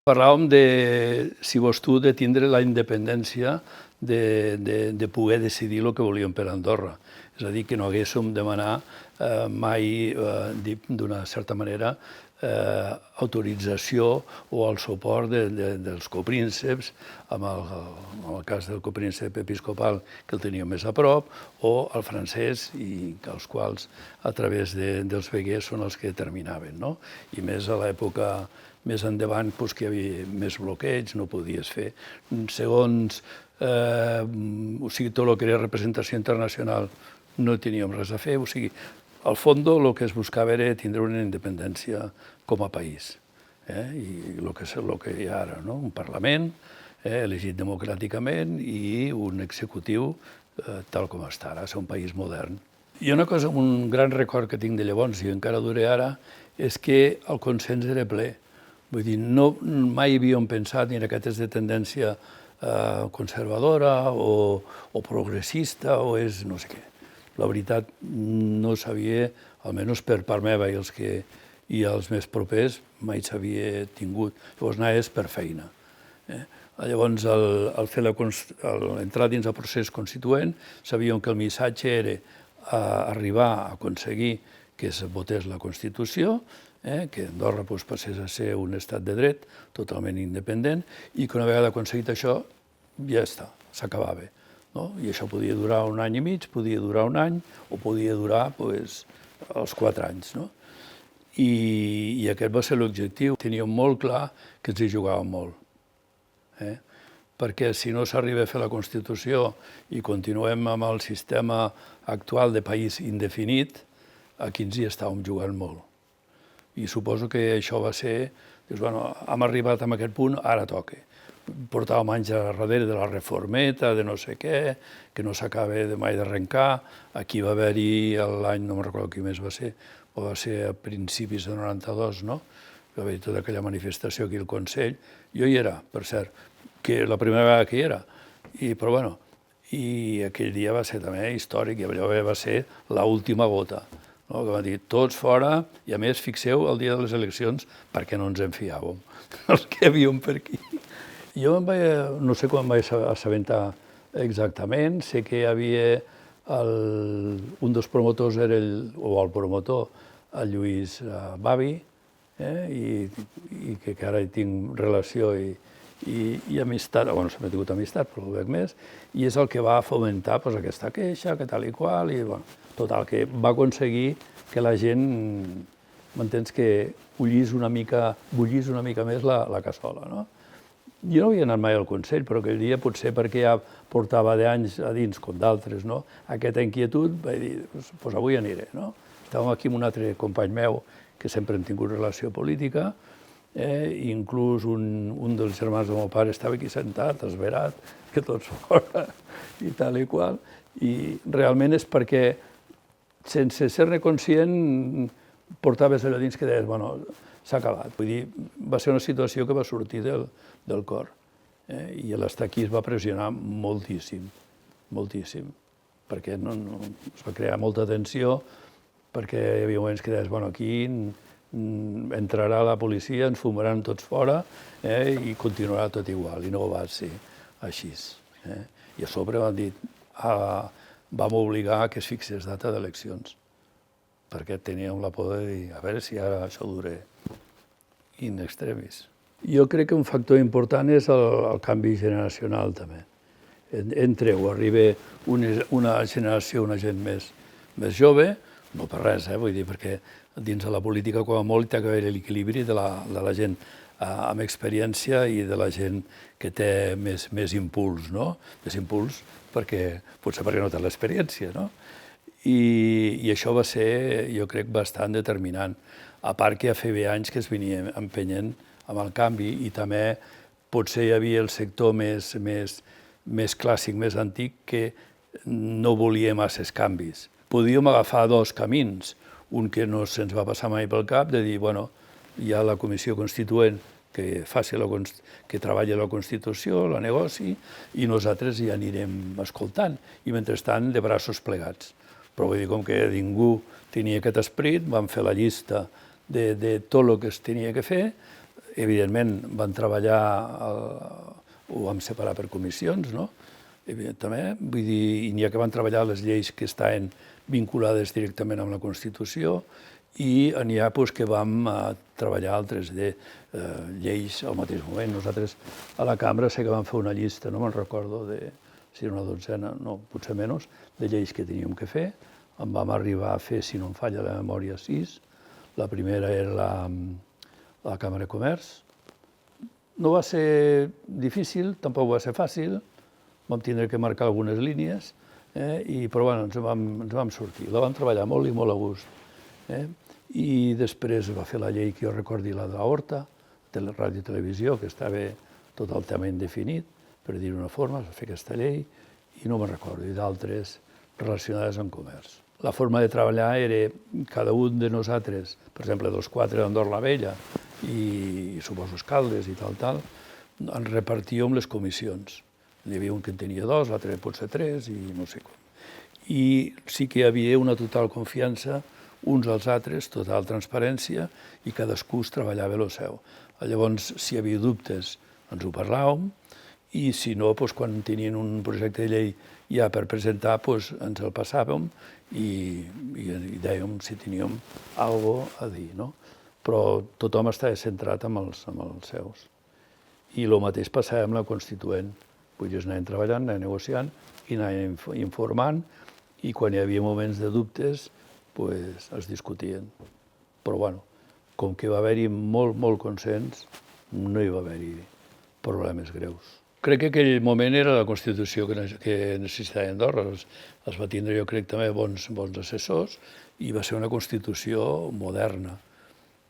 Parlàvem si vols tu, de tindre la independència de poder decidir el que volíem per Andorra. És a dir, que no haguéssim de demanar mai, d'una certa manera, autorització o el suport dels coprínceps, en el cas del copríncep episcopal, que el teníem més a prop, o el francès, i els quals, a través dels veguers, són els que determinaven. I més a l'època més endavant, que hi havia més bloqueig, no podies fer. Segons, o sigui, tot el que era representació internacional no teníem res a fer, o sigui, al fons el que es buscava era tindre una independència com a país. I el que hi ha ara, un Parlament elegit democràticament i un executiu tal com està ara, ser un país modern. I una cosa, un gran record que tinc de llavors i encara dura ara, és que el consens era ple. Vull dir, mai havíem pensat ni en aquestes de tendència conservadora o progressista o és no sé què. La veritat, no sabia, almenys per part meva i els més propers, mai s'havia tingut. Llavors anaves per feina. Llavors, al entrar dins el procés constituent, sabíem que el missatge era arribar a aconseguir que es votés la Constitució, que Andorra passés a ser un estat de dret totalment independent i que una vegada aconseguit això, ja està, s'acabava. I això podia durar un any i mig, podia durar un any o podia durar els 4 anys. I aquest va ser l'objectiu. Teníem molt clar que ens hi jugàvem molt. Perquè si no s'arriba a fer la Constitució i continuem amb el sistema actual de país indefinit, aquí ens hi estàvem jugant molt. I suposo que això va ser, dius, bueno, hem arribat a aquest punt, ara toca. Portàvem anys darrere de la reformeta, de no sé què, que no s'acaba mai d'arrencar. Aquí va haver-hi l'any, no me'n recordo quin mes va ser, però va ser a principis de 92, no? Va haver-hi tota aquella manifestació aquí al Consell. Jo hi era, per cert, que la primera vegada que hi era. Però bueno, i aquell dia va ser també històric, i allò va ser l'última gota. Que van dir, tots fora, i a més, fixeu, el dia de les eleccions, perquè no ens en fiàvem, els que havíem per aquí. Jo no sé quan em vaig assabentar exactament, sé que hi havia un dels promotors, o el promotor, el Lluís Bavi, i que ara hi tinc relació i amistat, bueno, sempre he tingut amistat, però ho veig més, i és el que va fomentar aquesta queixa, que tal i qual, i total, que va aconseguir que la gent, m'entens, que bullís una mica més la cassola. Jo no havia anat mai al Consell, però aquell dia, potser perquè ja portava d'anys a dins, com d'altres, aquesta inquietud, vaig dir, doncs avui aniré. Estàvem aquí amb un altre company meu, que sempre hem tingut relació política, i inclús un dels germans del meu pare estava aquí sentat, esverat, que tots fora, i tal i qual. I realment és perquè, sense ser-ne conscient, portaves allò dins que deies, bueno, s'ha acabat. Vull dir, va ser una situació que va sortir del cor. I l'estar aquí es va pressionar moltíssim, moltíssim, perquè es va crear molta tensió, perquè hi havia moments que deies, bueno, aquí entrarà la policia, ens fumaran tots fora i continuarà tot igual. I no va ser així. I a sobre van dir, vam obligar que es fixés data d'eleccions, perquè teníem la por de dir, a veure si ara això dura in extremis. Jo crec que un factor important és el canvi generacional, també. Entreu, arriba una generació, una gent més jove, no per res, vull dir, perquè dins de la política, com a molt, hi ha d'haver l'equilibri de la gent amb experiència i de la gent que té més impuls, no? Més impuls potser perquè no té l'experiència, no? I això va ser, jo crec, bastant determinant. A part que ja feia anys que es venia empenyent amb el canvi i també potser hi havia el sector més clàssic, més antic, que no volia masses canvis. Podíem agafar 2 camins, un que no se'ns va passar mai pel cap, de dir, bueno, hi ha la comissió constituent que treballi la Constitució, la negoci, i nosaltres ja anirem escoltant, i mentrestant de braços plegats. Però vull dir, com que ningú tenia aquest esperit, vam fer la llista de tot el que es tenia que fer, Evidentment, van treballar, ho vam separar per comissions, no? Evidentment, vull dir, n'hi ha que van treballar les lleis que estaven vinculades directament amb la Constitució i n'hi ha que vam treballar altres lleis al mateix moment. Nosaltres a la cambra sé que vam fer una llista, no me'n recordo, si era una dotzena, no, potser menys, de lleis que teníem que fer. En vam arribar a fer, si no em falla la memòria, 6. La primera era la Càmera de Comerç. No va ser difícil, tampoc va ser fàcil, vam tindre que marcar algunes línies, però bueno, ens vam sortir. La vam treballar molt i molt a gust. I després va fer la llei que jo recordi, la de l'Horta, de la ràdio i televisió, que estava totalment definit, per dir-ho d'una forma, es va fer aquesta llei, i no me'n recordo, i d'altres relacionades amb comerç. La forma de treballar era cada un de nosaltres, per exemple, dels 4 d'Andorra la Vella i suposo Caldes i tal, ens repartíem les comissions. N'hi havia un que en tenia 2, l'altre potser 3 i no sé com. I sí que hi havia una total confiança uns als altres, total transparència, i cadascú es treballava el seu. Llavors, si hi havia dubtes, ens ho parlàvem, i si no, quan tenien un projecte de llei ja per presentar, ens el passàvem i dèiem si teníem alguna cosa a dir, no? Però tothom estava centrat en els seus. I el mateix passava amb la Constituent. Vull dir, anàvem treballant, anàvem negociant i anàvem informant, i quan hi havia moments de dubtes, es discutien. Però, bueno, com que va haver-hi molt consens, no hi va haver-hi problemes greus. Crec que aquell moment era la Constitució que necessitava Andorra. Es va tindre, jo crec, també bons assessors i va ser una Constitució moderna.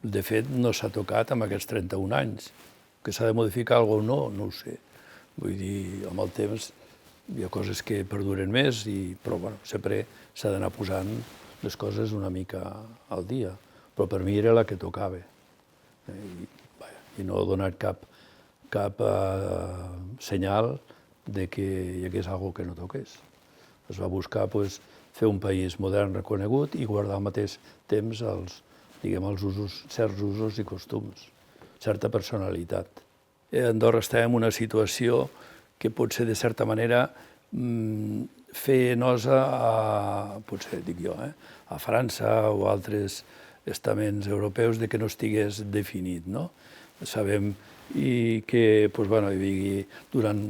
De fet, no s'ha tocat amb aquests 31 anys. Que s'ha de modificar alguna cosa o no, no ho sé. Vull dir, amb el temps hi ha coses que perduren més, però sempre s'ha d'anar posant les coses una mica al dia. Però per mi era la que tocava. I no ha donat cap senyal de que hi hagués alguna cosa que no toqués. Es va buscar fer un país modern reconegut i guardar al mateix temps certs usos i costums, certa personalitat. Andorra està en una situació que pot ser, de certa manera, fer nosa potser dic jo, a França o altres estaments europeus de que no estigués definit, no? Sabem que durant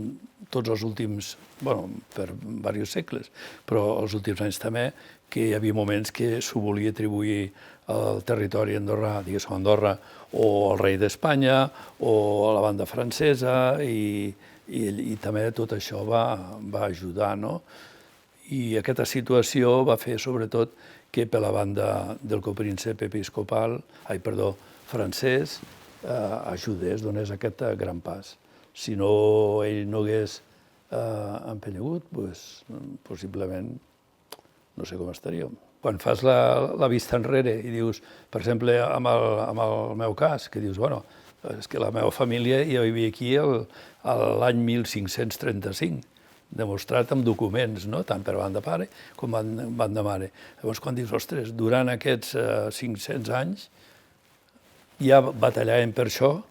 tots els últims, per diversos segles, però els últims anys també, que hi havia moments que s'ho volia atribuir al territori andorrà, diguéssim Andorra, o al rei d'Espanya, o a la banda francesa, i també tot això va ajudar, no? I aquesta situació va fer, sobretot, que per la banda del copríncep francès ajudés, donés aquest gran pas. Si no ell no hagués empenyegut, possiblement no sé com estaríem. Quan fas la vista enrere i dius, per exemple, amb el meu cas, que dius, és que la meva família ja vivia aquí l'any 1535, demostrat amb documents, tant per banda de pare com banda de mare. Llavors, quan dius, ostres, durant aquests 500 anys ja batallàvem per això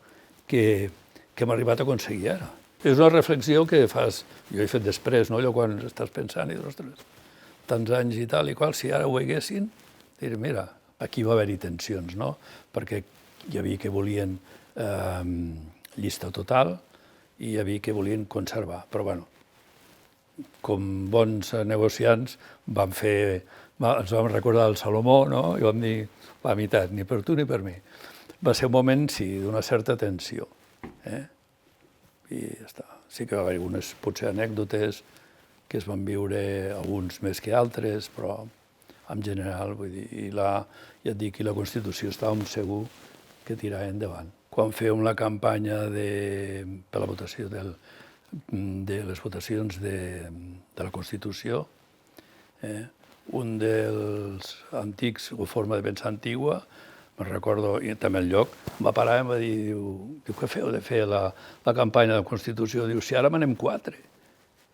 que hem arribat a aconseguir ara. És una reflexió que fas, jo he fet després, allò quan estàs pensant i dius, ostres, tants anys i tal i qual, si ara ho haguessin, diré, mira, aquí va haver-hi tensions, no? Perquè hi havia que volien llista total i hi havia que volien conservar. Però, com bons negociants, ens vam recordar el Salomó, no? I vam dir la meitat, ni per tu ni per mi. Va ser un moment, sí, d'una certa tensió. I ja està. Sí que va haver algunes, potser, anècdotes que es van viure, alguns més que altres, però en general, vull dir, ja et dic, i la Constitució estàvem segur que tirava endavant. Quan fèiem la campanya per la votació de les votacions de la Constitució, un dels antics, o forma de pensar antigua, me'n recordo, i també el lloc, em va parar i em va dir, diu, què feu de fer la campanya de la Constitució? Diu, si ara m'anem 4.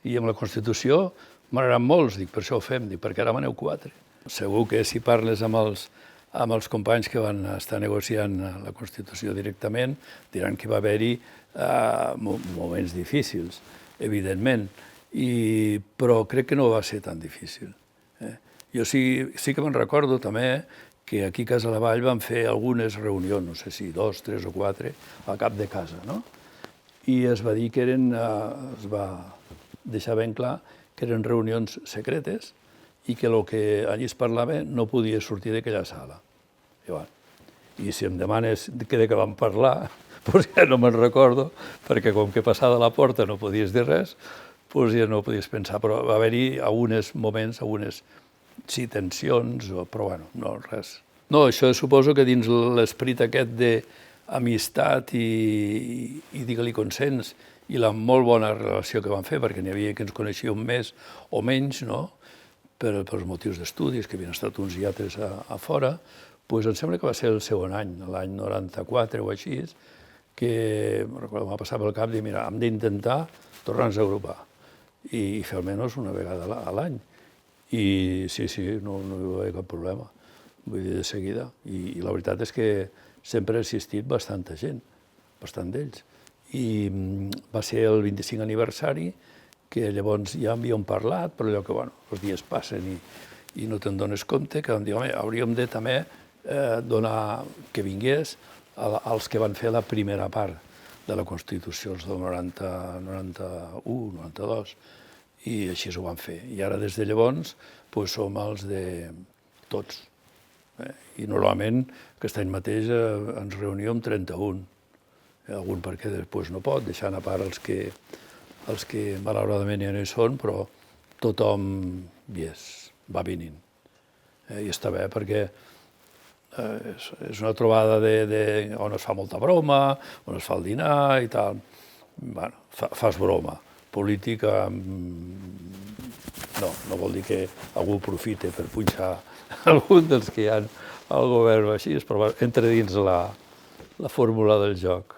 I amb la Constitució m'agraden molts, dic, per això ho fem, dic, perquè ara m'aneu 4. Segur que si parles amb els amb els companys que van estar negociant la Constitució directament, diran que va haver-hi moments difícils, evidentment, però crec que no va ser tan difícil. Jo sí que me'n recordo també que aquí a Casa la Vall vam fer algunes reunions, no sé si 2, 3 o 4, al cap de casa, no? I es va dir que es va deixar ben clar que eren reunions secretes i que el que allí es parlava no podia sortir d'aquella sala. I si em demanes de què vam parlar, doncs ja no me'n recordo, perquè com que passada la porta no podies dir res, doncs ja no podies pensar. Però va haver-hi alguns moments, algunes tensions, però bueno, no, res. No, això suposo que dins l'esperit aquest d'amistat i digue-li consens i la molt bona relació que vam fer, perquè n'hi havia que ens coneixíem més o menys, no?, pels motius d'estudis, que havien estat uns i altres a fora, doncs em sembla que va ser el segon any, l'any 94 o així, que m'ha passat pel cap de, mira, hem d'intentar tornar-nos a agrupar i fer almenys una vegada a l'any. I sí, no hi va haver cap problema, vull dir, de seguida. I la veritat és que sempre ha assistit bastanta gent, bastant d'ells. I va ser el 25 aniversari, que llavors ja havíem parlat, però allò que, bueno, els dies passen i no te'n dones compte, que vam dir, home, hauríem de també donar que vingués als que van fer la primera part de la Constitució, els del 91, 92, i així ho van fer. I ara, des de llavors, som els de tots. I normalment, aquest any mateix, ens reuníem 31. Algun perquè després no pot, deixant a part els que malauradament ja no hi són, però tothom va venint. I està bé perquè és una trobada on es fa molta broma, on es fa el dinar i tal. Bueno, fas broma. Política no vol dir que algú aprofite per punxar algun dels que hi ha al govern o així, però entra dins la fórmula del joc.